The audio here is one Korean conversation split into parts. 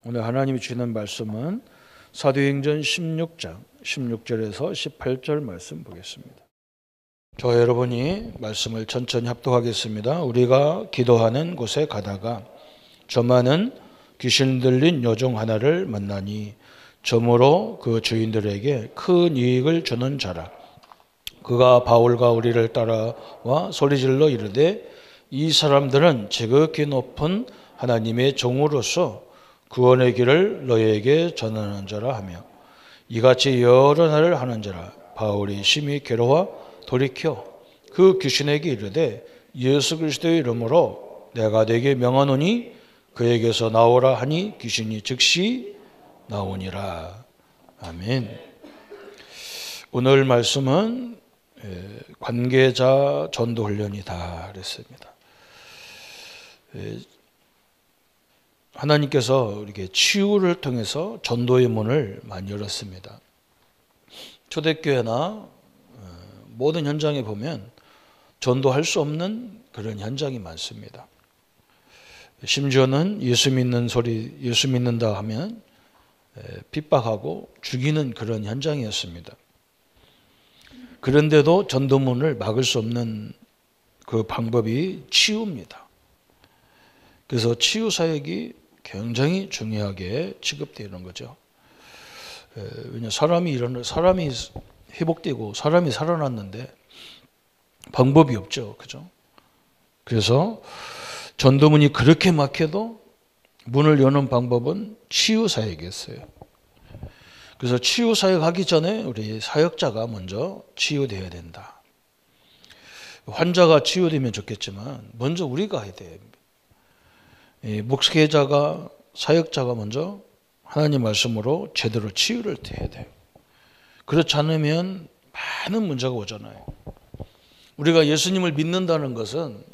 오늘 하나님이 주시는 말씀은 사도행전 16장 16절에서 18절 말씀 보겠습니다. 저와 여러분이 말씀을 천천히 합독하겠습니다. 우리가 기도하는 곳에 가다가 저만은 귀신 들린 여종 하나를 만나니 점으로 그 주인들에게 큰 이익을 주는 자라. 그가 바울과 우리를 따라와 소리질러 이르되 이 사람들은 지극히 높은 하나님의 종으로서 구원의 길을 너희에게 전하는 자라 하며 이같이 여러 날을 하는 자라. 바울이 심히 괴로워 돌이켜 그 귀신에게 이르되 예수 그리스도의 이름으로 내가 네게 명하노니 그에게서 나오라 하니 귀신이 즉시 나오니라. 아멘. 오늘 말씀은 관계자 전도 훈련이다 그랬습니다. 하나님께서 이렇게 치유를 통해서 전도의 문을 많이 열었습니다. 초대교회나 모든 현장에 보면 전도할 수 없는 그런 현장이 많습니다. 심지어는 예수 믿는다 하면 핍박하고 죽이는 그런 현장이었습니다. 그런데도 전도문을 막을 수 없는 그 방법이 치유입니다. 그래서 치유 사역이 굉장히 중요하게 취급되는 거죠. 왜냐 사람이 회복되고 사람이 살아났는데 방법이 없죠, 그죠? 그래서 전도문이 그렇게 막혀도 문을 여는 방법은 치유 사역이었어요. 그래서 치유 사역하기 전에 우리 사역자가 먼저 치유되어야 된다. 환자가 치유되면 좋겠지만 먼저 우리가 해야 돼요. 목회자가 사역자가 먼저 하나님 말씀으로 제대로 치유를 해야 돼요. 그렇지 않으면 많은 문제가 오잖아요. 우리가 예수님을 믿는다는 것은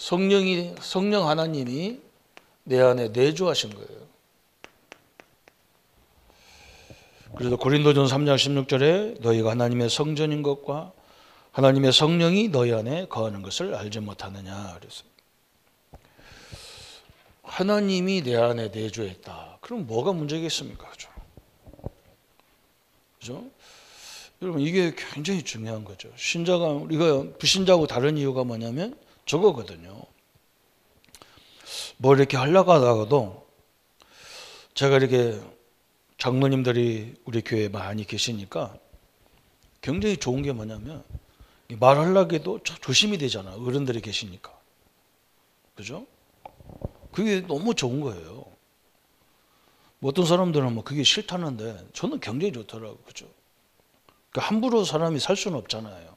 성령 하나님이 내 안에 내주하신 거예요. 그래서 고린도전 3장 16절에 너희가 하나님의 성전인 것과 하나님의 성령이 너희 안에 거하는 것을 알지 못하느냐 그랬어요. 하나님이 내 안에 내주했다. 그럼 뭐가 문제겠습니까? 그죠? 그죠? 여러분 이게 굉장히 중요한 거죠. 신자가 우리가 불신자하고 다른 이유가 뭐냐면 저거거든요. 뭐 이렇게 하려고 하다가도 제가 이렇게 장로님들이 우리 교회에 많이 계시니까 굉장히 좋은 게 뭐냐면 말하려고 해도 조심이 되잖아. 어른들이 계시니까. 그죠? 그게 너무 좋은 거예요. 뭐 어떤 사람들은 뭐 그게 싫다는데 저는 굉장히 좋더라고요. 그죠? 그러니까 함부로 사람이 살 수는 없잖아요.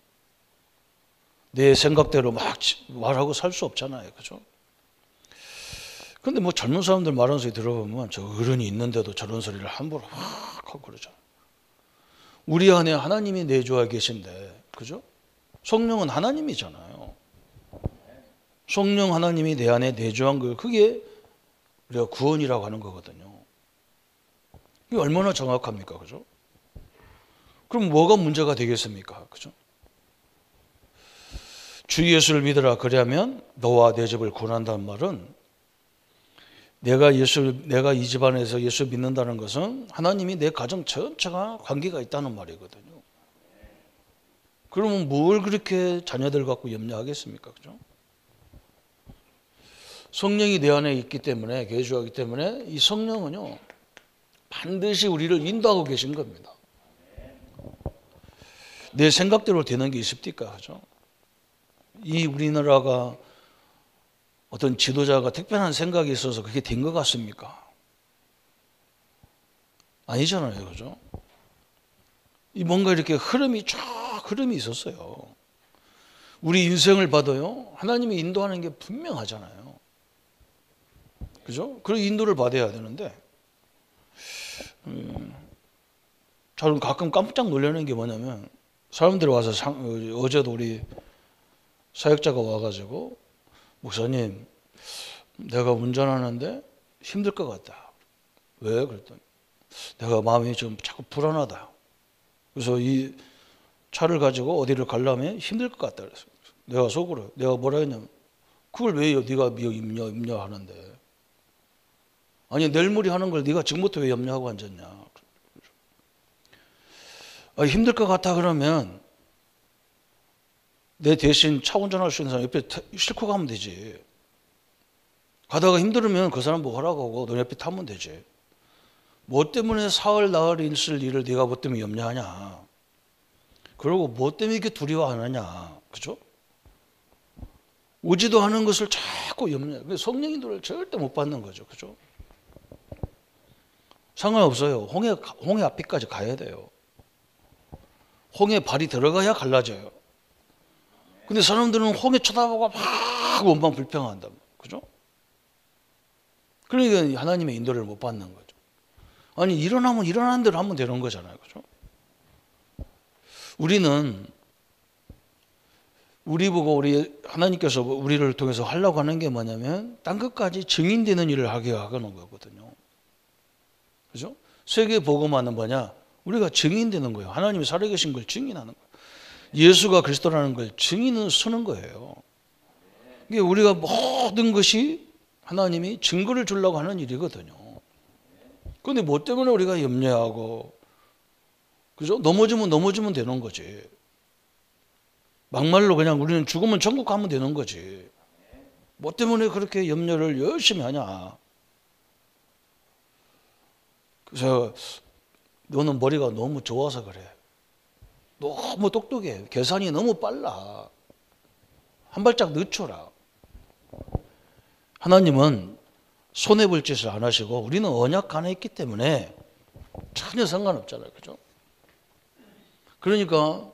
내 생각대로 막 말하고 살 수 없잖아요. 그죠? 근데 뭐 젊은 사람들 말하는 소리 들어보면 저 어른이 있는데도 저런 소리를 함부로 막 하고 그러죠. 우리 안에 하나님이 내주하 계신데, 그죠? 성령은 하나님이잖아요. 성령 하나님이 내 안에 내주한 거, 그게 우리가 구원이라고 하는 거거든요. 이게 얼마나 정확합니까? 그죠? 그럼 뭐가 문제가 되겠습니까? 그죠? 주 예수를 믿으라 그러면 너와 내 집을 구원한다는 말은 내가 이 집안에서 예수 믿는다는 것은 하나님이 내 가정 전체가 관계가 있다는 말이거든요. 그러면 뭘 그렇게 자녀들 갖고 염려하겠습니까? 그죠? 성령이 내 안에 있기 때문에, 계주하기 때문에 이 성령은요, 반드시 우리를 인도하고 계신 겁니다. 내 생각대로 되는 게 있습니까? 그죠? 이 우리나라가 어떤 지도자가 특별한 생각이 있어서 그게 된 것 같습니까? 아니잖아요. 그죠? 이 뭔가 이렇게 흐름이 있었어요. 우리 인생을 봐도요, 하나님이 인도하는 게 분명하잖아요. 그죠? 그런 인도를 받아야 되는데, 저는 가끔 깜짝 놀라는 게 뭐냐면, 사람들이 와서 어제도 우리 사역자가 와가지고, 목사님, 내가 운전하는데 힘들 것 같다. 왜? 그랬더니 내가 마음이 좀 자꾸 불안하다. 그래서 이 차를 가지고 어디를 가려면 힘들 것 같다 그랬어요. 내가 속으로 내가 뭐라 했냐면 그걸 왜 네가 임려하는데 아니 내일 모레 하는 걸 네가 지금부터 왜 염려하고 앉았냐. 힘들 것 같아 그러면 내 대신 차 운전할 수 있는 사람 옆에 싣고 가면 되지. 가다가 힘들으면 그 사람 뭐 하라고 하고 너 옆에 타면 되지. 뭐 때문에 사흘 나흘 있을 일을 네가 뭐 때문에 염려하냐. 그리고 뭐 때문에 이렇게 두려워하느냐. 그죠? 오지도 않은 것을 자꾸 염려해. 성령인들을 절대 못 받는 거죠. 그죠? 상관없어요. 홍해 앞에까지 가야 돼요. 홍해 발이 들어가야 갈라져요. 근데 사람들은 홍해 쳐다보고 막 원망 불평한다. 그죠? 그러니까 하나님의 인도를 못 받는 거죠. 아니 일어나면 일어나는 대로 하면 되는 거잖아요. 그죠? 우리는 우리 보고 우리 하나님께서 우리를 통해서 하려고 하는 게 뭐냐면 딴 것까지 증인되는 일을 하게 하는 거거든요. 그죠? 세계 복음화는 뭐냐? 우리가 증인되는 거예요. 하나님이 살아계신 걸 증인하는 거예요. 예수가 그리스도라는 걸 증인을 쓰는 거예요. 이게 우리가 모든 것이 하나님이 증거를 주려고 하는 일이거든요. 그런데 뭐 때문에 우리가 염려하고, 그죠? 넘어지면 되는 거지. 막말로 그냥 우리는 죽으면 천국 가면 되는 거지. 뭐 때문에 그렇게 염려를 열심히 하냐. 그래서 너는 머리가 너무 좋아서 그래. 너무 똑똑해. 계산이 너무 빨라. 한 발짝 늦춰라. 하나님은 손해볼 짓을 안 하시고 우리는 언약 안에 있기 때문에 전혀 상관없잖아요. 그죠? 그러니까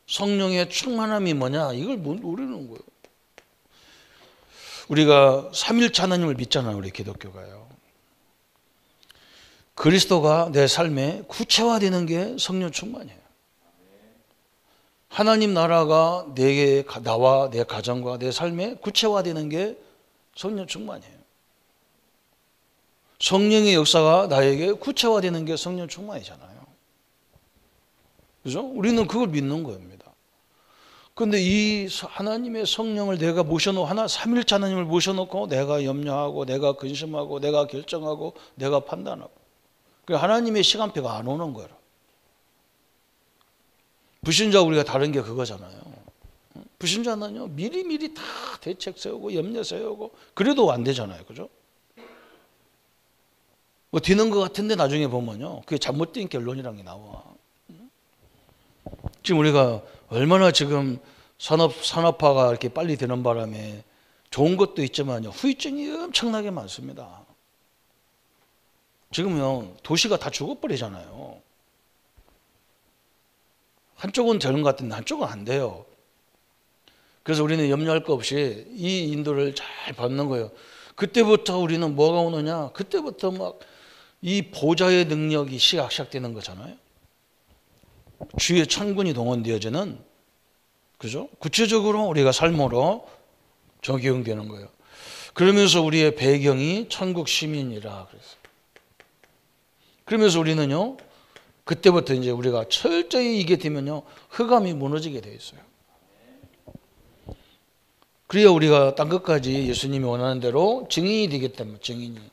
성령의 충만함이 뭐냐? 이걸 모르는 거예요. 우리가 삼일체 하나님을 믿잖아요. 우리 기독교가요. 그리스도가 내 삶에 구체화되는 게 성령 충만이에요. 하나님 나라가 나와 내 가정과 내 삶에 구체화되는 게 성령 충만이에요. 성령의 역사가 나에게 구체화되는 게 성령 충만이잖아요. 그죠? 우리는 그걸 믿는 겁니다. 그런데 이 하나님의 성령을 내가 모셔놓고 삼일체 하나님을 모셔놓고 내가 염려하고 내가 근심하고 내가 결정하고 내가 판단하고 하나님의 시간표가 안 오는 거예요. 불신자 우리가 다른 게 그거잖아요. 불신자는요 미리미리 다 대책 세우고 염려 세우고 그래도 안 되잖아요. 그죠? 뭐 되는 것 같은데 나중에 보면요 그게 잘못된 결론이라는 게 나와. 지금 우리가 얼마나 지금 산업화가 이렇게 빨리 되는 바람에 좋은 것도 있지만요 후유증이 엄청나게 많습니다. 지금요 도시가 다 죽어버리잖아요. 한쪽은 되는 것 같은데 한쪽은 안 돼요. 그래서 우리는 염려할 거 없이 이 인도를 잘 받는 거예요. 그때부터 우리는 뭐가 오느냐? 그때부터 막 이 보좌의 능력이 시작되는 거잖아요. 주의 천군이 동원되어지는, 그죠? 구체적으로 우리가 삶으로 적용되는 거예요. 그러면서 우리의 배경이 천국 시민이라 그랬어요. 그러면서 우리는요, 그때부터 이제 우리가 철저히 이게 되면요, 흑암이 무너지게 돼 있어요. 그래야 우리가 딴 것까지 예수님이 원하는 대로 증인이 되기 때문에, 증인이.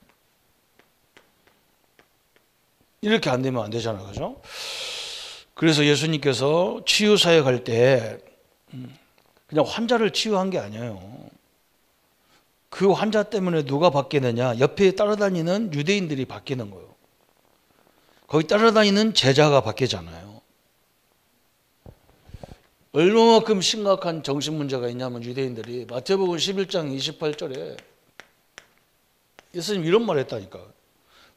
이렇게 안 되면 안 되잖아요. 그죠? 그래서 예수님께서 치유사역 할 때 그냥 환자를 치유한 게 아니에요. 그 환자 때문에 누가 바뀌느냐? 옆에 따라다니는 유대인들이 바뀌는 거예요. 거기 따라다니는 제자가 바뀌잖아요. 얼마만큼 심각한 정신 문제가 있냐면 유대인들이 마태복음 11장 28절에 예수님 이런 말 했다니까.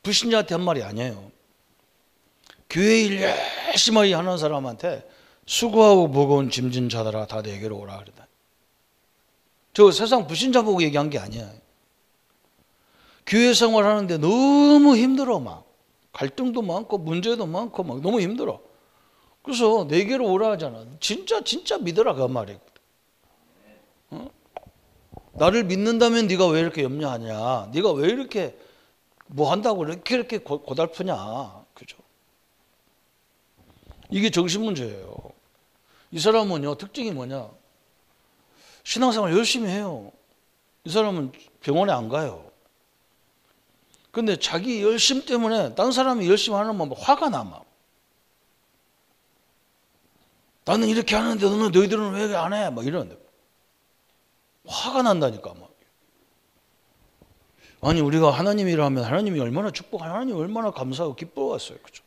불신자한테 한 말이 아니에요. 교회 일 열심히 하는 사람한테 수고하고 무거운 짐진 자들아 다 내게로 오라 그러다. 저 세상 불신자 보고 얘기한 게 아니야. 교회 생활하는데 너무 힘들어 막. 갈등도 많고 문제도 많고 막 너무 힘들어. 그래서 내게로 오라 하잖아. 진짜 믿어라 그 말이거든. 어? 나를 믿는다면 네가 왜 이렇게 염려하냐? 네가 왜 이렇게 뭐 한다고 이렇게 고달프냐? 그죠? 이게 정신 문제예요. 이 사람은요 특징이 뭐냐? 신앙생활 열심히 해요. 이 사람은 병원에 안 가요. 근데 자기 열심 때문에 다른 사람이 열심히 하는 막 화가 나. 막. 나는 이렇게 하는데 너희들은 왜 안 해? 막 이러는데. 화가 난다니까. 막. 아니 우리가 하나님이라면 하나님이 얼마나 축복하고 하나님이 얼마나 감사하고 기뻐왔어요. 그죠?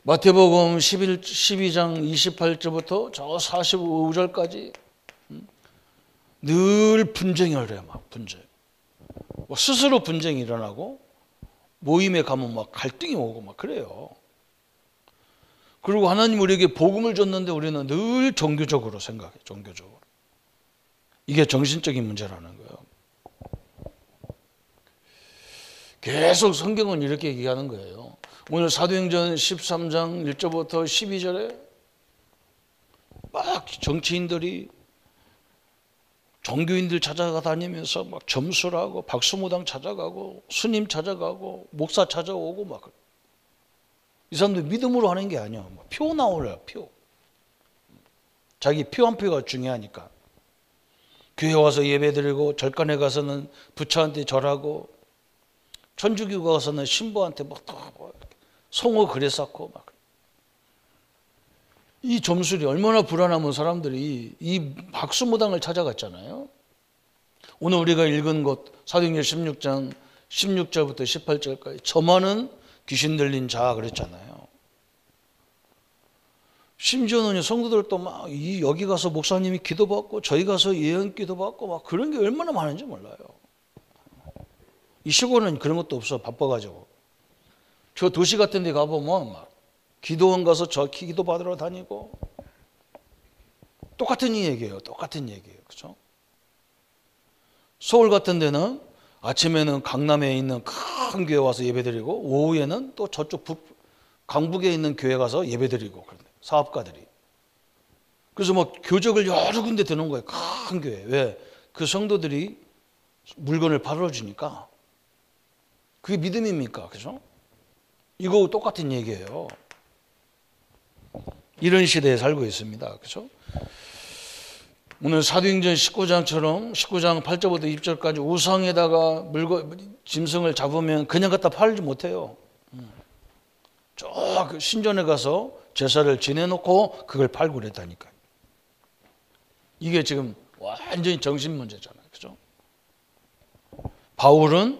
마태복음 12장 28절부터 저 45절까지 늘 분쟁이 일어나요. 막 분쟁. 스스로 분쟁이 일어나고 모임에 가면 막 갈등이 오고 막 그래요. 그리고 하나님 우리에게 복음을 줬는데 우리는 늘 종교적으로 생각해. 종교적으로. 이게 정신적인 문제라는 거예요. 계속 성경은 이렇게 얘기하는 거예요. 오늘 사도행전 13장 1절부터 12절에 막 정치인들이 종교인들 찾아다니면서 막 점수하고 박수무당 찾아가고 스님 찾아가고 목사 찾아오고 막 이 사람들 믿음으로 하는 게 아니야. 표 나오래요. 표. 자기 표 한 표가 중요하니까. 교회 와서 예배드리고 절간에 가서는 부처한테 절하고 천주교 가서는 신부한테 막 송호 글에 쌓고 막. 이 점술이 얼마나 불안하면 사람들이 이 박수무당을 찾아갔잖아요. 오늘 우리가 읽은 것 사도행전 16장 16절부터 18절까지 저만은 귀신 들린 자 그랬잖아요. 심지어는 성도들도 막 여기 가서 목사님이 기도받고 저희 가서 예언 기도받고 막 그런 게 얼마나 많은지 몰라요. 이 시골은 그런 것도 없어. 바빠가지고. 저 도시 같은 데 가보면 막 기도원 가서 저 기도 받으러 다니고 똑같은 얘기예요. 똑같은 얘기예요. 그렇죠? 서울 같은 데는 아침에는 강남에 있는 큰 교회 와서 예배드리고 오후에는 또 저쪽 강북에 있는 교회 가서 예배드리고 그런데 사업가들이. 그래서 막 교적을 여러 군데 드는 거예요. 큰 교회. 왜? 그 성도들이 물건을 팔아주니까. 그게 믿음입니까? 그죠? 이거 똑같은 얘기예요. 이런 시대에 살고 있습니다. 그죠? 오늘 사도행전 19장처럼 19장 8절부터 20절까지 우상에다가 짐승을 잡으면 그냥 갖다 팔지 못해요. 저 신전에 가서 제사를 지내놓고 그걸 팔고 그랬다니까요. 이게 지금 완전히 정신 문제잖아요. 그죠? 바울은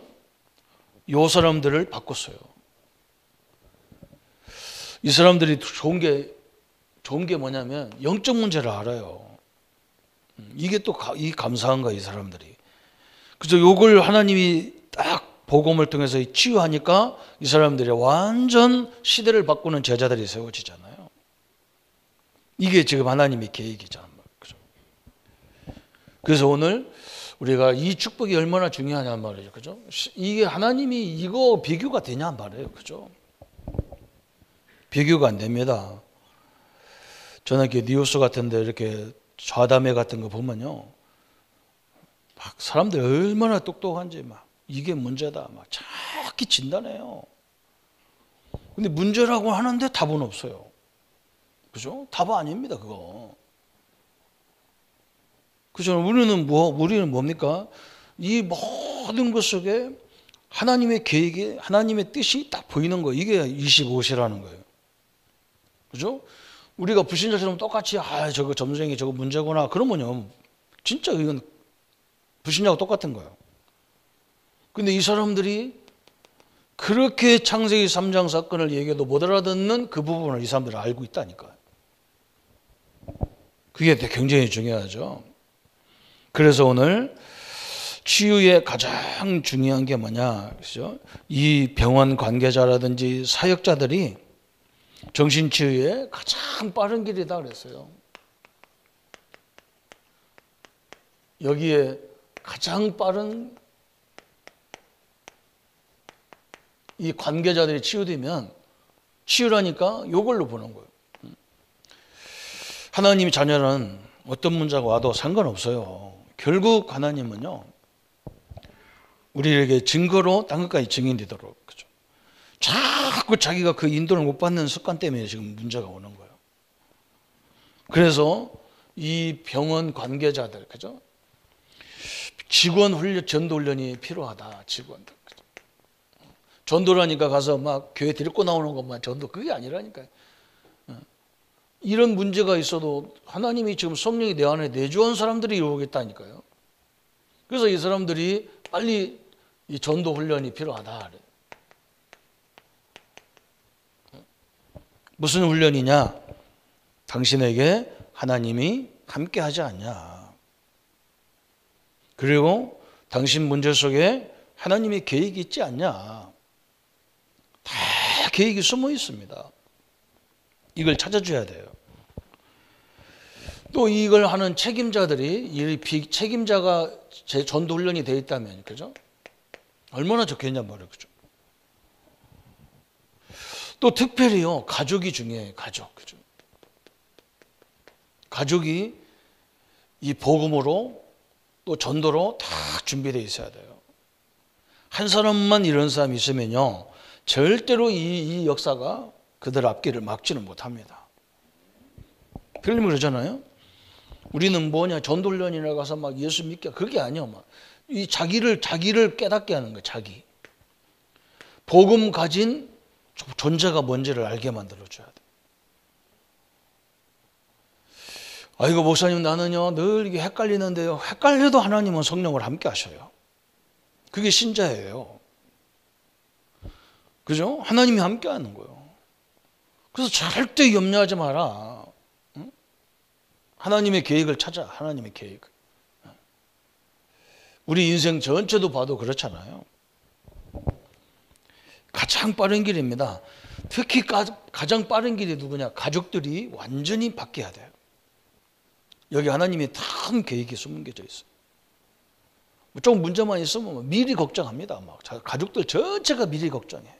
이 사람들을 바꿨어요. 이 사람들이 좋은 게 뭐냐면 영적 문제를 알아요. 이게 또 이 감사한 거야, 이 사람들이. 그래서 요걸 하나님이 딱 복음을 통해서 치유하니까 이 사람들이 완전 시대를 바꾸는 제자들이 세워지잖아요. 이게 지금 하나님의 계획이잖아요. 그죠? 그래서 오늘 우리가 이 축복이 얼마나 중요하냐 말이죠. 그죠? 이게 하나님이 이거 비교가 되냐 말이에요. 그죠? 비교가 안 됩니다. 저는 이렇게 뉴스 같은데 이렇게 좌담회 같은 거 보면요. 막 사람들 얼마나 똑똑한지 막 이게 문제다. 막 정확히 진단해요. 근데 문제라고 하는데 답은 없어요. 그죠? 답 아닙니다, 그거. 그죠? 우리는 뭡니까? 이 모든 것 속에 하나님의 계획이, 하나님의 뜻이 딱 보이는 거예요. 이게 25시라는 거예요. 그죠? 우리가 불신자처럼 똑같이 저거 점쟁이 저거 문제구나 그러면요 진짜 이건 불신자하고 똑같은 거예요. 근데 이 사람들이 그렇게 창세기 3장 사건을 얘기해도 못 알아듣는 그 부분을 이 사람들은 알고 있다니까요. 그게 굉장히 중요하죠. 그래서 오늘 치유의 가장 중요한 게 뭐냐, 그죠? 이 병원 관계자라든지 사역자들이 정신치유의 가장 빠른 길이다 그랬어요. 여기에 가장 빠른 이 관계자들이 치유되면 치유라니까 이걸로 보는 거예요. 하나님의 자녀는 어떤 문제가 와도 상관없어요. 결국 하나님은요 우리에게 증거로 땅 끝까지 증인되도록, 그죠? 자꾸 자기가 그 인도를 못 받는 습관 때문에 지금 문제가 오는 거예요. 그래서 이 병원 관계자들, 그죠? 직원 훈련, 전도 훈련이 필요하다. 직원들. 전도라니까 가서 막 교회 데리고 나오는 것만 전도, 그게 아니라니까요. 이런 문제가 있어도 하나님이 지금 성령이 내 안에 내주한 사람들이 이루겠다니까요. 그래서 이 사람들이 빨리 이 전도 훈련이 필요하다. 무슨 훈련이냐? 당신에게 하나님이 함께 하지 않냐. 그리고 당신 문제 속에 하나님의 계획이 있지 않냐. 다 계획이 숨어 있습니다. 이걸 찾아줘야 돼요. 또 이걸 하는 책임자들이, 이 책임자가 제 전도 훈련이 되어 있다면, 그죠? 얼마나 좋겠냔 말이에요. 그죠? 또 특별히요, 가족이 중요해요. 가족. 그죠? 가족이 이 복음으로 또 전도로 다 준비되어 있어야 돼요. 한 사람만 이런 사람이 있으면요, 절대로 이 역사가 그들 앞길을 막지는 못합니다. 필름 그러잖아요. 우리는 뭐냐, 전도훈련이나 가서 막 예수 믿게, 그게 아니요. 막 이 자기를 깨닫게 하는 거예요. 자기 복음 가진 존재가 뭔지를 알게 만들어줘야 돼. 아이고 목사님, 나는요 늘 이게 헷갈리는데요. 헷갈려도 하나님은 성령을 함께 하셔요. 그게 신자예요. 그죠? 하나님이 함께 하는 거예요. 그래서 절대 염려하지 마라. 응? 하나님의 계획을 찾아. 하나님의 계획을. 우리 인생 전체도 봐도 그렇잖아요. 가장 빠른 길입니다. 특히 가장 빠른 길이 누구냐? 가족들이 완전히 바뀌어야 돼요. 여기 하나님이 큰 계획이 숨겨져 있어요. 좀 문제만 있으면 미리 걱정합니다. 막 가족들 전체가 미리 걱정해.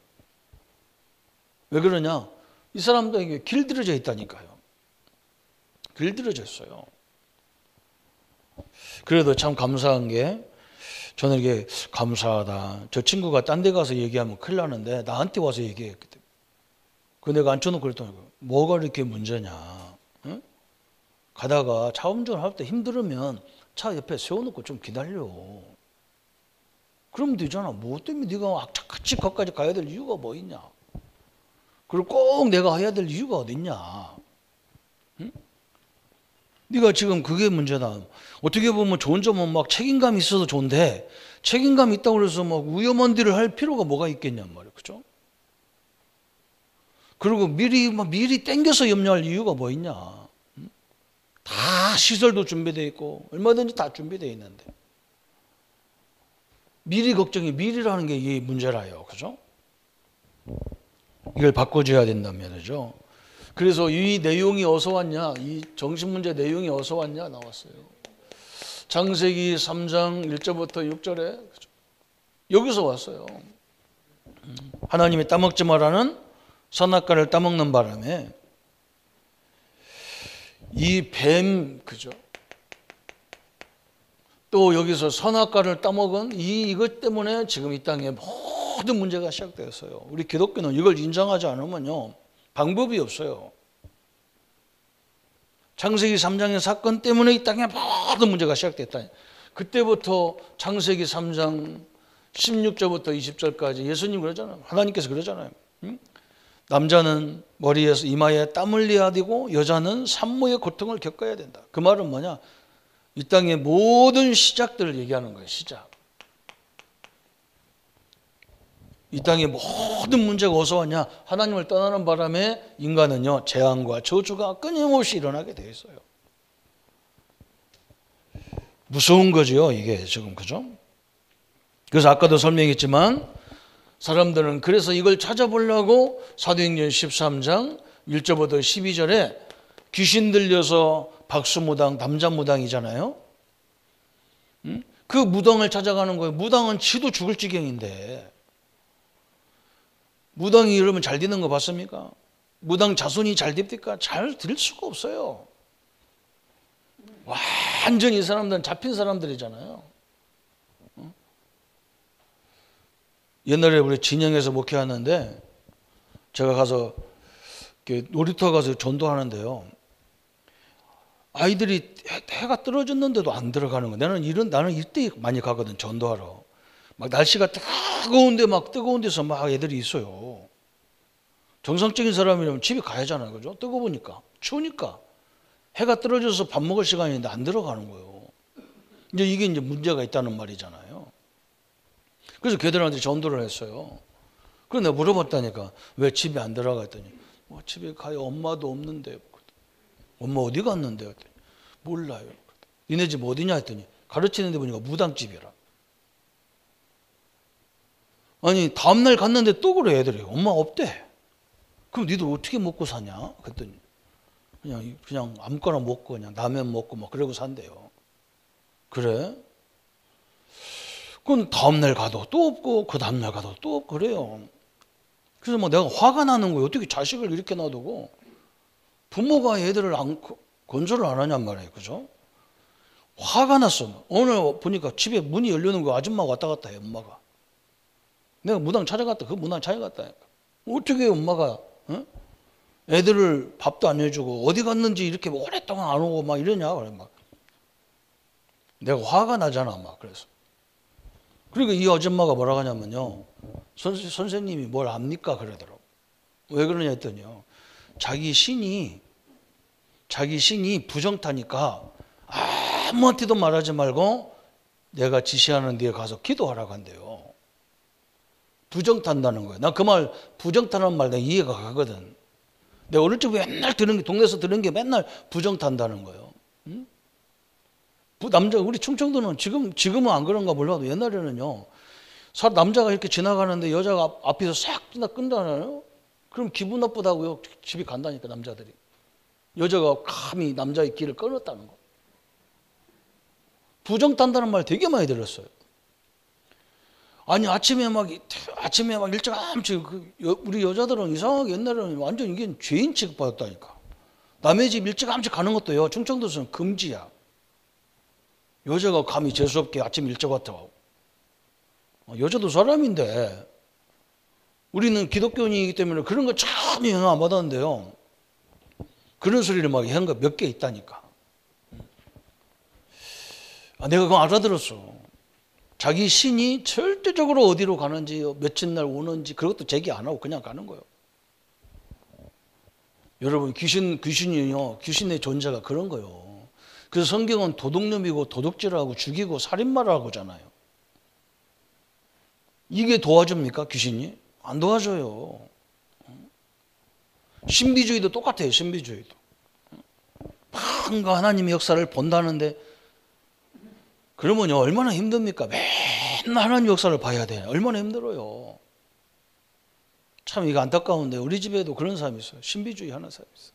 왜 그러냐? 이 사람들에게 길들여져 있다니까요. 길들여져 있어요. 그래도 참 감사한 게, 저는 이게 감사하다. 저 친구가 딴 데 가서 얘기하면 큰일 나는데 나한테 와서 얘기했거든. 그 내가 앉혀놓고 그랬더니, 뭐가 이렇게 문제냐? 응? 가다가 차 운전할 때 힘들으면 차 옆에 세워놓고 좀 기다려. 그러면 되잖아. 뭐 때문에 네가 악착같이 거기까지 가야 될 이유가 뭐 있냐? 그리고 꼭 내가 해야 될 이유가 어디 있냐? 응? 네가 지금 그게 문제다. 어떻게 보면 좋은 점은 막 책임감이 있어도 좋은데, 책임감이 있다고 해서 막 위험한 일을 할 필요가 뭐가 있겠냔 말이에요. 그죠? 그리고 미리 땡겨서 염려할 이유가 뭐 있냐? 응? 다 시설도 준비되어 있고 얼마든지 다 준비되어 있는데 미리 걱정이, 미리라는 게 이 문제라요. 그죠? 이걸 바꿔줘야 된단 말이죠. 그래서 이 내용이 어디서 왔냐? 이 정신문제 내용이 어디서 왔냐? 나왔어요. 창세기 3장 1절부터 6절에 여기서 왔어요. 하나님이 따먹지 말라는 선악과를 따먹는 바람에 이 뱀, 그죠? 또 여기서 선악과를 따먹은 이것 때문에 지금 이 땅에 모든 문제가 시작되었어요. 우리 기독교는 이걸 인정하지 않으면요, 방법이 없어요. 창세기 3장의 사건 때문에 이 땅에 모든 문제가 시작됐다. 그때부터 창세기 3장 16절부터 20절까지 예수님 그러잖아요. 하나님께서 그러잖아요. 응? 남자는 머리에서 이마에 땀 흘려야 되고 여자는 산모의 고통을 겪어야 된다. 그 말은 뭐냐? 이 땅의 모든 시작들을 얘기하는 거예요. 시작. 이 땅의 모든 문제가 어디서 왔냐? 하나님을 떠나는 바람에 인간은요, 재앙과 저주가 끊임없이 일어나게 되어 있어요. 무서운 거죠, 이게 지금. 그죠? 그래서 아까도 설명했지만 사람들은 그래서 이걸 찾아보려고 사도행전 13장 1절부터 12절에 귀신 들려서 박수무당, 담자무당이잖아요. 그 무당을 찾아가는 거예요. 무당은 지도 죽을 지경인데, 무당이 이러면 잘 되는 거 봤습니까? 무당 자손이 잘 됩니까? 잘 될 수가 없어요. 완전히 이 사람들은 잡힌 사람들이잖아요. 옛날에 우리 진영에서 목회하는데 제가 가서 놀이터 가서 전도하는데요, 아이들이 해가 떨어졌는데도 안 들어가는 거. 나는 이때 많이 가거든, 전도하러. 막 날씨가 뜨거운데 막 뜨거운 데서 막 애들이 있어요. 정상적인 사람이라면 집에 가야잖아요, 그죠? 뜨거우니까, 추우니까. 해가 떨어져서 밥 먹을 시간인데 안 들어가는 거예요. 이게 이제 문제가 있다는 말이잖아요. 그래서 걔들한테 전도를 했어요. 그래서 내가 물어봤다니까. 왜 집에 안 들어가 했더니 집에 가요. 엄마도 없는데. 엄마 어디 갔는데? 했더니 몰라요. 니네 집 어디냐 했더니 가르치는 데 보니까 무당집이라. 아니 다음날 갔는데 또 그래 애들이. 엄마 없대. 그럼 니들 어떻게 먹고 사냐? 그랬더니 그냥 아무거나 먹고 그냥 라면 먹고 막 그러고 산대요. 그래? 그럼 다음날 가도 또 없고 그 다음날 가도 또 없고 그래요. 그래서 막 내가 화가 나는 거예요. 어떻게 자식을 이렇게 놔두고 부모가 애들을 건설을 안 하냔 말이에요. 그죠? 화가 났어. 오늘 보니까 집에 문이 열리는 거 아줌마가 왔다 갔다 해, 엄마가. 내가 무당 찾아갔다. 그 무당 찾아갔다. 어떻게 엄마가 애들을 밥도 안 해주고 어디 갔는지 이렇게 오랫동안 안 오고 막 이러냐. 그래 막. 내가 화가 나잖아. 막 그래서. 그러니까 이 아줌마가 뭐라고 하냐면요. 선생님이 뭘 압니까? 그러더라고. 왜 그러냐 했더니요. 자기 신이 부정타니까 아무한테도 말하지 말고 내가 지시하는 데에 가서 기도하라고 한대요. 부정탄다는 거예요. 난 그 말, 부정타는 말 내가 이해가 가거든. 내가 어릴 적에 맨날 들은 게, 동네에서 들은 게 맨날 부정탄다는 거예요. 응? 우리 충청도는 지금은 안 그런가 몰라도 옛날에는요. 남자가 이렇게 지나가는데 여자가 앞에서 싹 끈다잖아요. 그럼 기분 나쁘다고요. 집에 간다니까 남자들이. 여자가 감히 남자의 길을 끊었다는 거. 부정탄다는 말 되게 많이 들었어요. 아니 아침에 막 일찌감치 우리 여자들은 이상하게 옛날에는 완전 이게 죄인 취급받았다니까. 남의 집 일찌감치 가는 것도요. 충청도에서는 금지야. 여자가 감히 재수없게 아침 일찍 왔다고. 여자도 사람인데 우리는 기독교인이기 때문에 그런 거 참 영향 안 받았는데요. 그런 소리를 막 한 거 몇 개 있다니까. 내가 그거 알아들었어. 자기 신이 절대적으로 어디로 가는지 며칠 날 오는지 그것도 제기 안 하고 그냥 가는 거예요. 여러분 귀신이요. 귀신의 존재가 그런 거예요. 그래서 성경은 도둑놈이고 도둑질하고 죽이고 살인마라고 하잖아요. 이게 도와줍니까 귀신이? 안 도와줘요. 신비주의도 똑같아요. 신비주의도. 뭔가 하나님의 역사를 본다는데 그러면요 얼마나 힘듭니까? 맨날 하나님 역사를 봐야 돼. 얼마나 힘들어요. 참 이거 안타까운데 우리 집에도 그런 사람이 있어요. 신비주의 하는 사람이 있어요.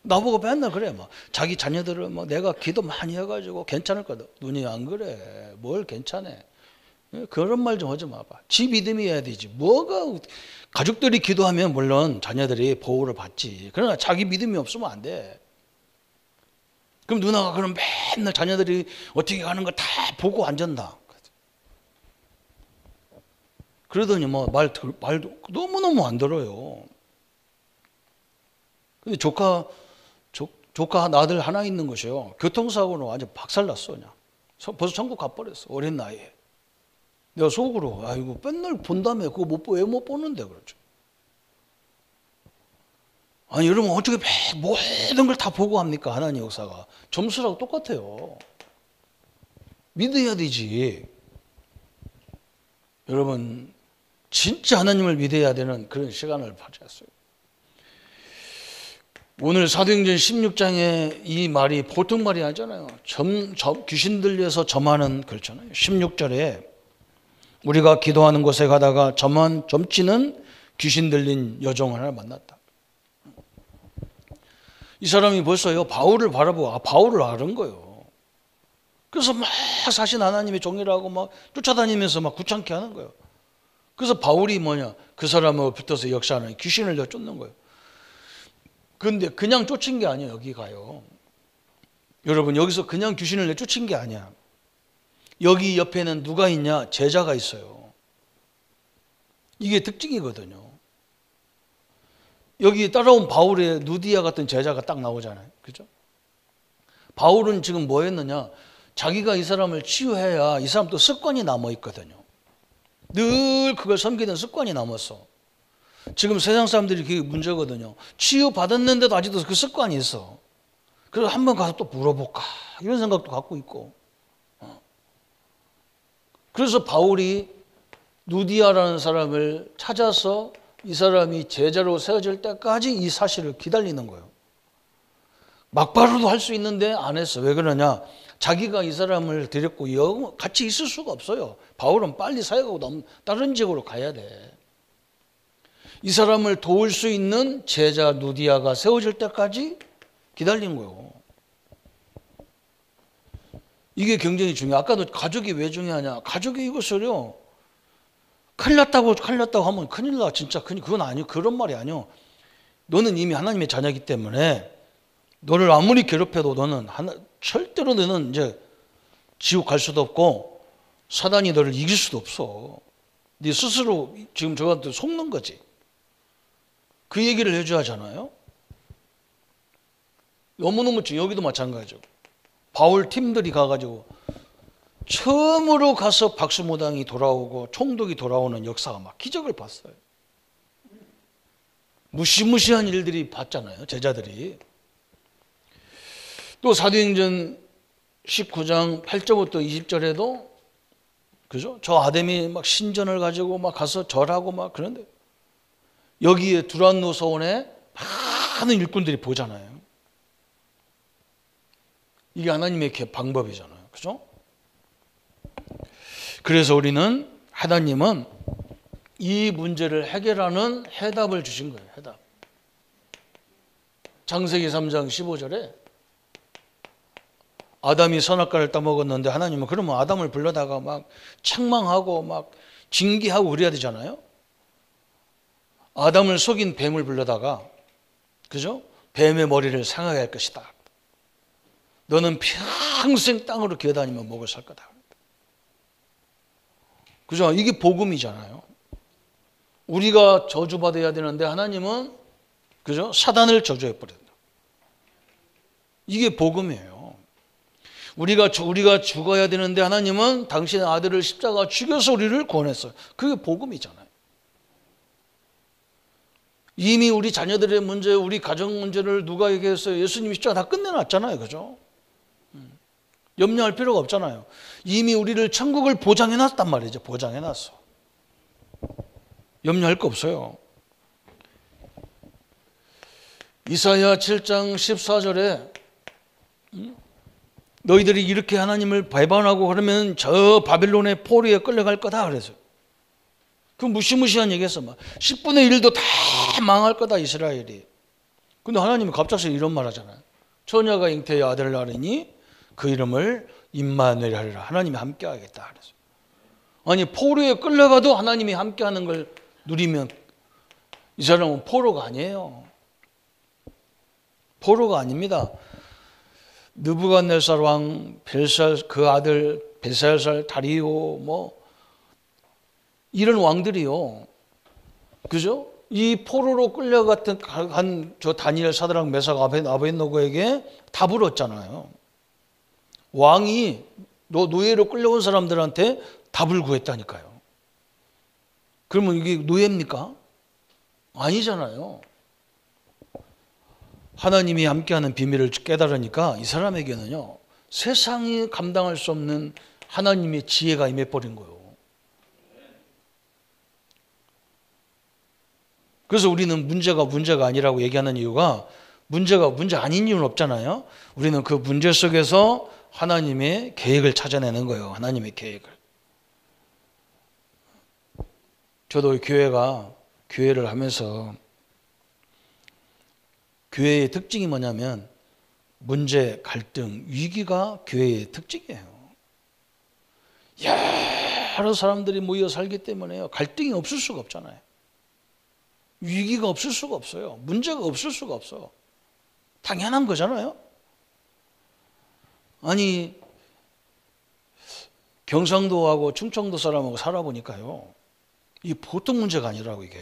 나보고 맨날 그래. 막 자기 자녀들은 막 내가 기도 많이 해가지고 괜찮을 거다. 눈이 안 그래. 뭘 괜찮아. 그런 말 좀 하지 마봐. 지 믿음이 해야 되지. 뭐가 가족들이 기도하면 물론 자녀들이 보호를 받지. 그러나 자기 믿음이 없으면 안 돼. 그럼 누나가 그럼 맨날 자녀들이 어떻게 가는 거 다 보고 앉았나. 그러더니 뭐 말도 너무너무 안 들어요. 근데 조카 아들 하나 있는 것이요. 교통사고로 완전 박살났어 그냥. 벌써 천국 가버렸어. 어린 나이에. 내가 속으로 아이고 맨날 본다며 그거 왜 못 보는데 그러죠. 아니 여러분 어떻게 모든 걸 다 보고 합니까? 하나님 역사가. 점수라고 똑같아요. 믿어야 되지. 여러분 진짜 하나님을 믿어야 되는 그런 시간을 가졌어요. 오늘 사도행전 16장에 이 말이 보통 말이 아니잖아요. 귀신 들려서 점하는 그렇잖아요. 16절에 우리가 기도하는 곳에 가다가 점치는 귀신 들린 여종 하나를 만났다. 이 사람이 벌써요 바울을 바라보고 바울을 아는 거예요. 그래서 막 사신 하나님의 종이라고 막 쫓아다니면서 막 구창케 하는 거예요. 그래서 바울이 뭐냐 그 사람하고 붙어서 역사하는 귀신을 쫓는 거예요. 그런데 그냥 쫓은 게 아니에요. 여기 가요. 여러분 여기서 그냥 귀신을 내쫓은 게 아니야. 여기 옆에는 누가 있냐? 제자가 있어요. 이게 특징이거든요. 여기 따라온 바울의 누디아 같은 제자가 딱 나오잖아요. 그죠? 바울은 지금 뭐 했느냐? 자기가 이 사람을 치유해야 이 사람도 습관이 남아 있거든요. 늘 그걸 섬기는 습관이 남았어. 지금 세상 사람들이 그게 문제거든요. 치유받았는데도 아직도 그 습관이 있어. 그래서 한번 가서 또 물어볼까 이런 생각도 갖고 있고. 그래서 바울이 누디아라는 사람을 찾아서 이 사람이 제자로 세워질 때까지 이 사실을 기다리는 거예요. 막바로도 할 수 있는데 안 했어. 왜 그러냐? 자기가 이 사람을 데렸고 같이 있을 수가 없어요. 바울은 빨리 사역하고 다른 지역으로 가야 돼. 이 사람을 도울 수 있는 제자 누디아가 세워질 때까지 기다린 거예요. 이게 굉장히 중요해요. 아까도 가족이 왜 중요하냐? 가족이 이것을요. 큰일 났다고 하면 큰일 나. 진짜 그건 아니요. 그런 말이 아니요. 너는 이미 하나님의 자녀이기 때문에 너를 아무리 괴롭혀도 너는 절대로 너는 이제 지옥 갈 수도 없고 사단이 너를 이길 수도 없어. 네 스스로 지금 저한테 속는 거지. 그 얘기를 해줘야 하잖아요. 너무너무 여기도 마찬가지고 바울 팀들이 가가지고 처음으로 가서 박수무당이 돌아오고 총독이 돌아오는 역사가 막 기적을 봤어요. 무시무시한 일들이 봤잖아요. 제자들이. 또 사도행전 19장 8절부터 20절에도 그죠? 저 아담이 막 신전을 가지고 막 가서 절하고 막 그런데 여기에 두란노 서원에 많은 일꾼들이 보잖아요. 이게 하나님의 방법이잖아요. 그죠? 그래서 우리는 하나님은 이 문제를 해결하는 해답을 주신 거예요. 해답. 창세기 3장 15절에 아담이 선악과를 따먹었는데 하나님은 그러면 아담을 불러다가 막 책망하고 막 징계하고 그래야 되잖아요. 아담을 속인 뱀을 불러다가 그죠? 뱀의 머리를 상하게 할 것이다. 너는 평생 땅으로 기어다니며 먹을 살 거다. 그죠? 이게 복음이잖아요. 우리가 저주받아야 되는데 하나님은 그죠? 사단을 저주해 버린다. 이게 복음이에요. 우리가 죽어야 되는데 하나님은 당신의 아들을 십자가 죽여서 우리를 구원했어요. 그게 복음이잖아요. 이미 우리 자녀들의 문제, 우리 가정 문제를 누가 얘기했어요? 예수님이 십자가 다 끝내놨잖아요. 그죠? 염려할 필요가 없잖아요. 이미 우리를 천국을 보장해놨단 말이죠. 보장해놨어. 염려할 거 없어요. 이사야 7장 14절에 너희들이 이렇게 하나님을 배반하고 그러면 저 바벨론의 포로에 끌려갈 거다 그래서 그 무시무시한 얘기했어. 막 10분의 1도 다 망할 거다 이스라엘이. 근데 하나님이 갑자기 이런 말 하잖아요. 처녀가 잉태의 아들을 낳으니 그 이름을 임마누엘 하리라. 하나님이 함께 하겠다 그래서. 아니 포로에 끌려가도 하나님이 함께 하는 걸 누리면 이 사람은 포로가 아니에요. 포로가 아닙니다. 느부갓네살 왕, 그 아들 벨사살, 다리오 뭐 이런 왕들이요. 그죠? 이 포로로 끌려갔던 저 다니엘, 사드락, 메삭, 아벳노고에게 답을 얻잖아요. 왕이 노예로 끌려온 사람들한테 답을 구했다니까요. 그러면 이게 노예입니까? 아니잖아요. 하나님이 함께하는 비밀을 깨달으니까 이 사람에게는요 세상이 감당할 수 없는 하나님의 지혜가 임해버린 거예요. 그래서 우리는 문제가 아니라고 얘기하는 이유가 문제 아닌 이유는 없잖아요. 우리는 그 문제 속에서 하나님의 계획을 찾아내는 거예요. 하나님의 계획을. 저도 교회를 하면서 교회의 특징이 뭐냐면 문제, 갈등, 위기가 교회의 특징이에요. 여러 사람들이 모여 살기 때문에요. 갈등이 없을 수가 없잖아요. 위기가 없을 수가 없어요. 문제가 없을 수가 없어. 당연한 거잖아요. 아니 경상도하고 충청도 사람하고 살아보니까요. 이 보통 문제가 아니라고 이게.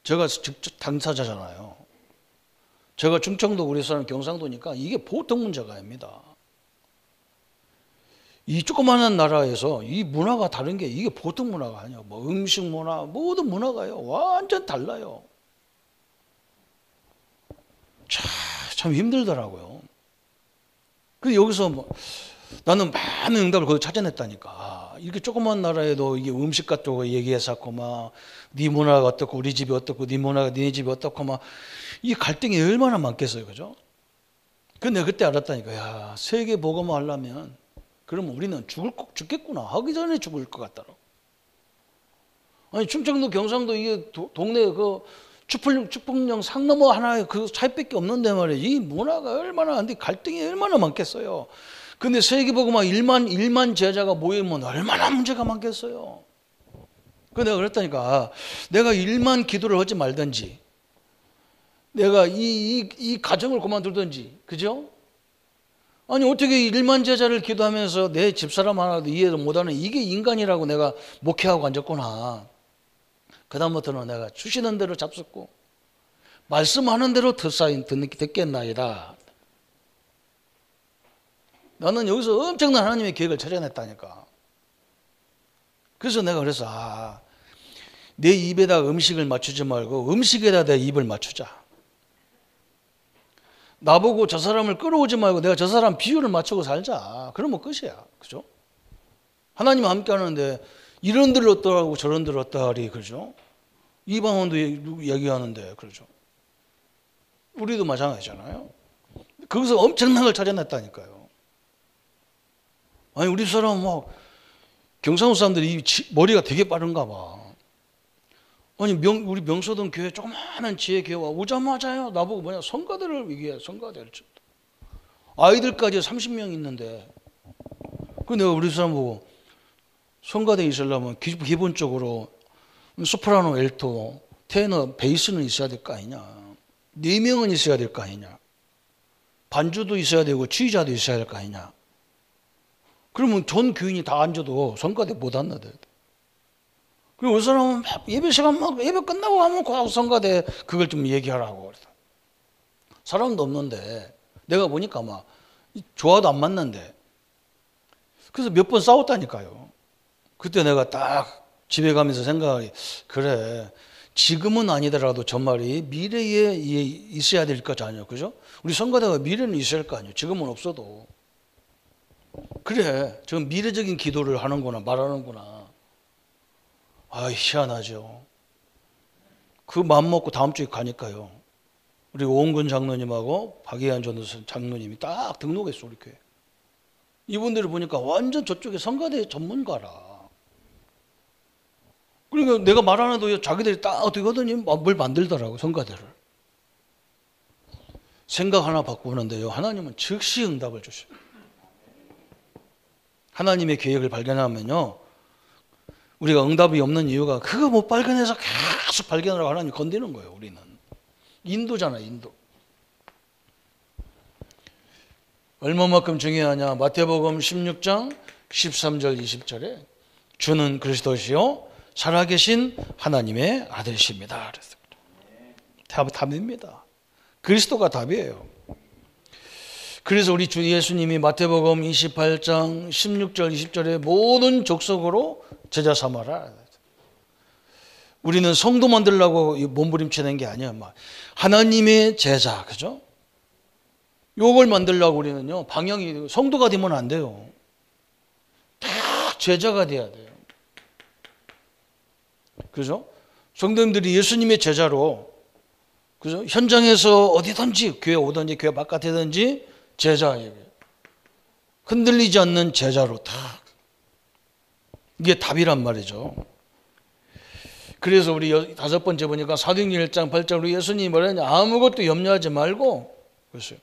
제가 직접 당사자잖아요. 제가 충청도 우리 사람 경상도니까 이게 보통 문제가 아닙니다. 이 조그마한 나라에서 이 문화가 다른 게 이게 보통 문화가 아니야. 뭐 음식 문화, 모든 문화가요. 완전 달라요. 참 힘들더라고요. 그래서 여기서 뭐 나는 많은 응답을 거기 찾아냈다니까. 이렇게 조그만 나라에도 이게 음식 같은 거 얘기해서 막 네 문화가 어떻고 우리 집이 어떻고 네 문화가 네 집이 어떻고 막 이 갈등이 얼마나 많겠어요, 그죠? 근데 내가 그때 알았다니까. 야, 세계 복음화 하려면 그러면 우리는 죽겠구나. 하기 전에 죽을 것 같더라고. 아니 충청도 경상도 이게 동네 그 축풍령 상 넘어 하나의 그 차이밖에 없는데 말이에요. 이 문화가 얼마나 안돼 갈등이 얼마나 많겠어요. 근데 세계복음화 1만 제자가 모이면 얼마나 문제가 많겠어요. 그 내가 그랬다니까. 내가 1만 기도를 하지 말든지, 내가 이 가정을 그만두든지, 그죠? 아니 어떻게 1만 제자를 기도하면서 내 집사람 하나도 이해를 못하는 이게 인간이라고 내가 목회하고 앉았구나. 그 다음부터는 내가 주시는 대로 잡숫고 말씀하는 대로 듣겠나이다. 나는 여기서 엄청난 하나님의 계획을 찾아냈다니까. 그래서 내가 그래서 내 입에다 음식을 맞추지 말고 음식에다 내 입을 맞추자. 나보고 저 사람을 끌어오지 말고 내가 저 사람 비율을 맞추고 살자. 그러면 끝이야. 그죠? 하나님 함께 하는데 이런 들 어떠하고 저런 들 어떠하리. 그죠? 이방원도 얘기하는데 그러죠. 우리도 마찬가지잖아요. 거기서 엄청난 걸 찾아냈다니까요. 아니 우리 사람 막 경상도 사람들이 머리가 되게 빠른가 봐. 아니 우리 명소동 교회 조그마한 지혜 교회와 오자마자요 나보고 뭐냐 성가대를 얘기해. 성가대를 아이들까지 30명 있는데 그 내가 우리 사람 보고 성가대 있으려면 기본적으로 소프라노, 엘토, 테너, 베이스는 있어야 될 거 아니냐. 4명은 있어야 될 거 아니냐. 반주도 있어야 되고 지휘자도 있어야 될 거 아니냐. 그러면 전 교인이 다 앉아도 성가대 못 앉는데. 그리고 그 사람은 막 예배 시간 막 예배 끝나고 하면 그 성가대 그걸 좀 얘기하라고. 사람도 없는데 내가 보니까 막 좋아도 안 맞는데. 그래서 몇 번 싸웠다니까요. 그때 내가 딱 집에 가면서 생각이 그래 지금은 아니더라도 저 말이 미래에 있어야 될 것 아니에요. 그죠? 우리 성가대가 미래는 있어야 할 거 아니에요. 지금은 없어도. 그래 저 미래적인 기도를 하는구나 말하는구나. 아 희한하죠. 그 마음 먹고 다음 주에 가니까요. 우리 오은근 장로님하고 박예한 전도사 장로님이 딱 등록했어 우리 교회. 이분들을 보니까 완전 저쪽에 성가대 전문가라. 그러니까 내가 말하는데도 자기들이 딱 어떻게 하더니 뭘 만들더라고 성가대를. 생각 하나 바꾸는데요. 하나님은 즉시 응답을 주셔요. 하나님의 계획을 발견하면요. 우리가 응답이 없는 이유가 그거 못 발견해서 계속 발견하라고 하나님 건드리는 거예요. 우리는. 인도잖아 인도. 얼마만큼 중요하냐. 마태복음 16장 13절 20절에 주는 그리스도시요 살아계신 하나님의 아들이십니다. 답입니다. 그리스도가 답이에요. 그래서 우리 주 예수님이 마태복음 28장 16절 20절에 모든 족속으로 제자 삼아라. 우리는 성도 만들려고 몸부림치는 게 아니야. 하나님의 제자, 그죠? 요걸 만들려고 우리는요 방향이 성도가 되면 안 돼요. 다 제자가 돼야 돼요. 그죠? 성도님들이 예수님의 제자로, 그죠? 현장에서 어디든지 교회 오든지 교회 바깥이든지 제자예요. 흔들리지 않는 제자로 다. 이게 답이란 말이죠. 그래서 우리 5번째 보니까 사도행전 1장 8절로 예수님이 뭐라냐 아무것도 염려하지 말고 그랬어요.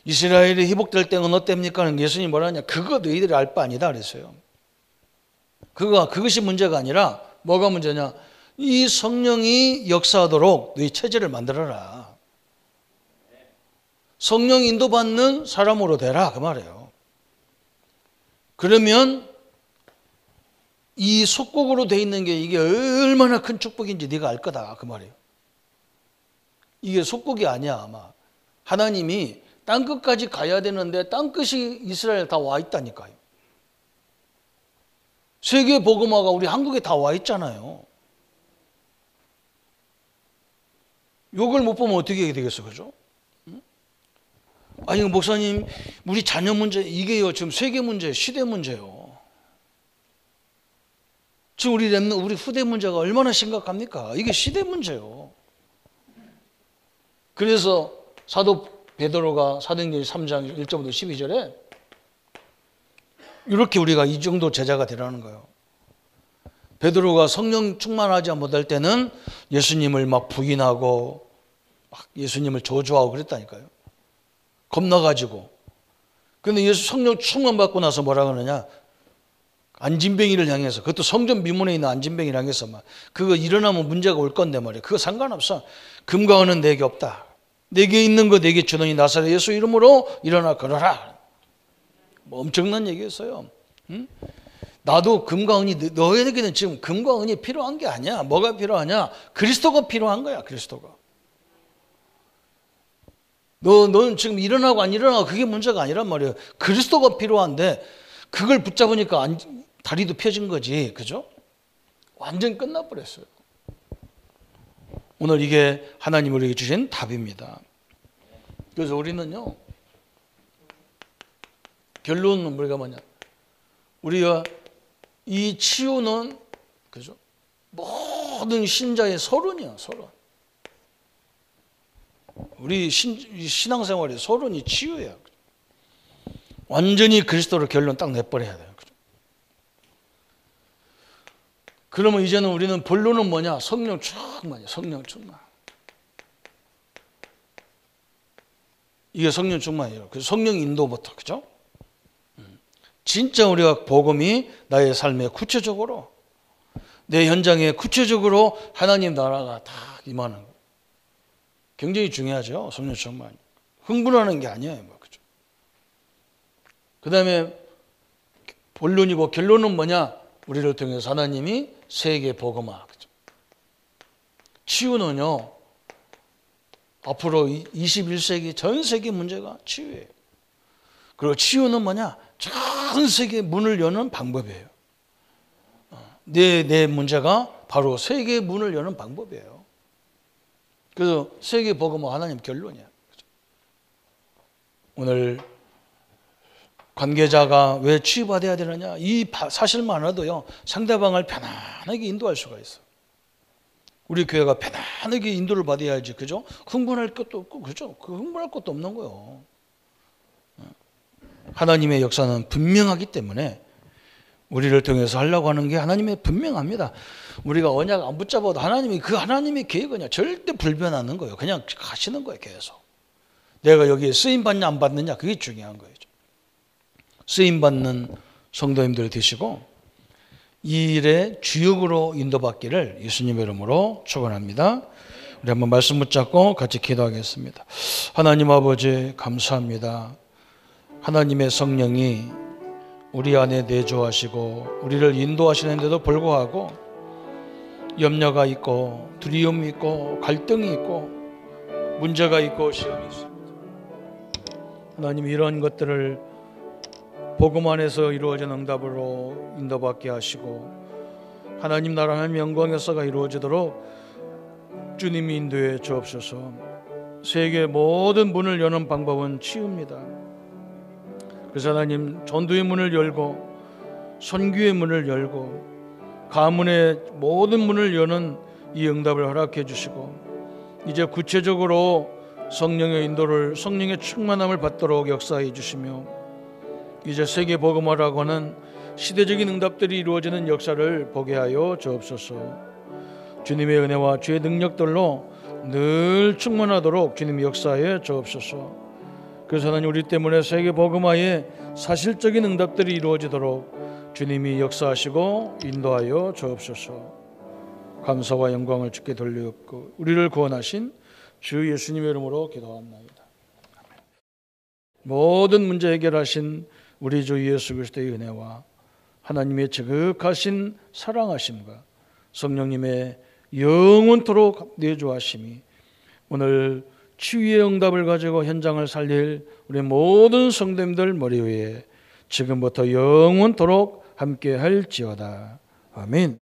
이스라엘이 회복될 때는 어때입니까? 예수님이 뭐라냐 그거 너희들이 알 바 아니다 그랬어요. 그것이 문제가 아니라 뭐가 문제냐 이 성령이 역사하도록 너희 체제를 만들어라. 성령 인도받는 사람으로 되라 그 말이에요. 그러면 이 속국으로 돼 있는 게 이게 얼마나 큰 축복인지 네가 알 거다 그 말이에요. 이게 속국이 아니야 아마. 하나님이 땅끝까지 가야 되는데 땅끝이 이스라엘 다 와 있다니까요. 세계 복음화가 우리 한국에 다 와 있잖아요. 이걸 못 보면 어떻게 되겠어, 그죠? 아니 목사님, 우리 자녀 문제 이게요 지금 세계 문제, 시대 문제요. 지금 우리 후대 문제가 얼마나 심각합니까? 이게 시대 문제요. 그래서 사도 베드로가 사도행전 3장 1절부터 12절에 이렇게 우리가 이 정도 제자가 되라는 거예요. 베드로가 성령 충만하지 못할 때는 예수님을 막 부인하고 막 예수님을 저주하고 그랬다니까요. 겁나가지고. 그런데 예수 성령 충만 받고 나서 뭐라 그러느냐? 안진뱅이를 향해서, 그것도 성전 미문에 있는 안진뱅이를 향해서 막 그거 일어나면 문제가 올 건데 말이에요. 그거 상관없어. 금과 은은 내게 없다. 내게 있는 거 내게 주노니 나사렛 예수 이름으로 일어나 걸어라. 뭐 엄청난 얘기였어요. 응? 나도 금과 은이 너에게는 지금 금과 은이 필요한 게 아니야. 뭐가 필요하냐? 그리스도가 필요한 거야. 그리스도가. 너는 지금 일어나고 안 일어나고 그게 문제가 아니란 말이에요. 그리스도가 필요한데 그걸 붙잡으니까 다리도 펴진 거지. 그죠? 완전 끝나버렸어요. 오늘 이게 하나님 우리에게 주신 답입니다. 그래서 우리는요, 결론은 우리가 뭐냐? 우리가 이 치유는, 그죠? 모든 신자의 서론이야, 서론. 우리 신앙생활의 서론이 치유야. 완전히 그리스도로 결론 딱 내버려야 돼요. 그러면 이제는 우리는 본론은 뭐냐? 성령 충만이야. 성령 충만. 이게 성령 충만이에요. 그래서 성령 인도부터, 그죠? 진짜 우리가 복음이 나의 삶에 구체적으로, 내 현장에 구체적으로 하나님 나라가 다 임하는 거. 굉장히 중요하죠. 성령 충만. 흥분하는 게 아니에요. 그죠? 그 다음에 본론이고 결론은 뭐냐? 우리를 통해서 하나님이 세계 복음화. 그죠? 치유는요, 앞으로 21세기 전 세계 문제가 치유예요. 그리고 치유는 뭐냐? 전 세계 문을 여는 방법이에요. 내 문제가 바로 세계 문을 여는 방법이에요. 그래서 세계 복음화 하나님 결론이야. 그죠? 오늘 관계자가 왜 치유받아야 되느냐? 이 사실만 알아도요, 상대방을 편안하게 인도할 수가 있어. 우리 교회가 편안하게 인도를 받아야지, 그죠? 흥분할 것도 없고, 그죠? 흥분할 것도 없는 거예요. 하나님의 역사는 분명하기 때문에 우리를 통해서 하려고 하는 게 하나님의 분명합니다. 우리가 언약 안 붙잡아도 하나님의 계획은 절대 불변하는 거예요. 그냥 가시는 거예요, 계속. 내가 여기에 쓰임 받냐 안 받느냐, 그게 중요한 거예요. 쓰임받는 성도님들 되시고 이 일에 주역으로 인도받기를 예수님의 이름으로 축원합니다. 우리 한번 말씀 붙잡고 같이 기도하겠습니다. 하나님 아버지 감사합니다. 하나님의 성령이 우리 안에 내주하시고 우리를 인도하시는데도 불구하고 염려가 있고 두려움이 있고 갈등이 있고 문제가 있고 시험이 있습니다. 하나님 이런 것들을 복음 안에서 이루어진 응답으로 인도받게 하시고 하나님 나라 하나님 영광의 역사가 이루어지도록 주님이 인도해 주옵소서. 세계 모든 문을 여는 방법은 치유입니다. 그래서 하나님 전도의 문을 열고 선교의 문을 열고 가문의 모든 문을 여는 이 응답을 허락해 주시고 이제 구체적으로 성령의 인도를 성령의 충만함을 받도록 역사해 주시며 이제 세계 복음화라고 하는 시대적인 응답들이 이루어지는 역사를 보게 하여 주옵소서. 주님의 은혜와 주의 능력들로 늘 충만하도록 주님이 역사해 주옵소서. 그래서 하나님 우리 때문에 세계 복음화에 사실적인 응답들이 이루어지도록 주님이 역사하시고 인도하여 주옵소서. 감사와 영광을 주께 돌리옵고 우리를 구원하신 주 예수님의 이름으로 기도합니다. 모든 문제 해결하신 우리 주 예수 그리스도의 은혜와 하나님의 지극하신 사랑하심과 성령님의 영원토록 내주하심이 오늘 치유의 응답을 가지고 현장을 살릴 우리 모든 성도님들 머리 위에 지금부터 영원토록 함께 할지어다. 아멘.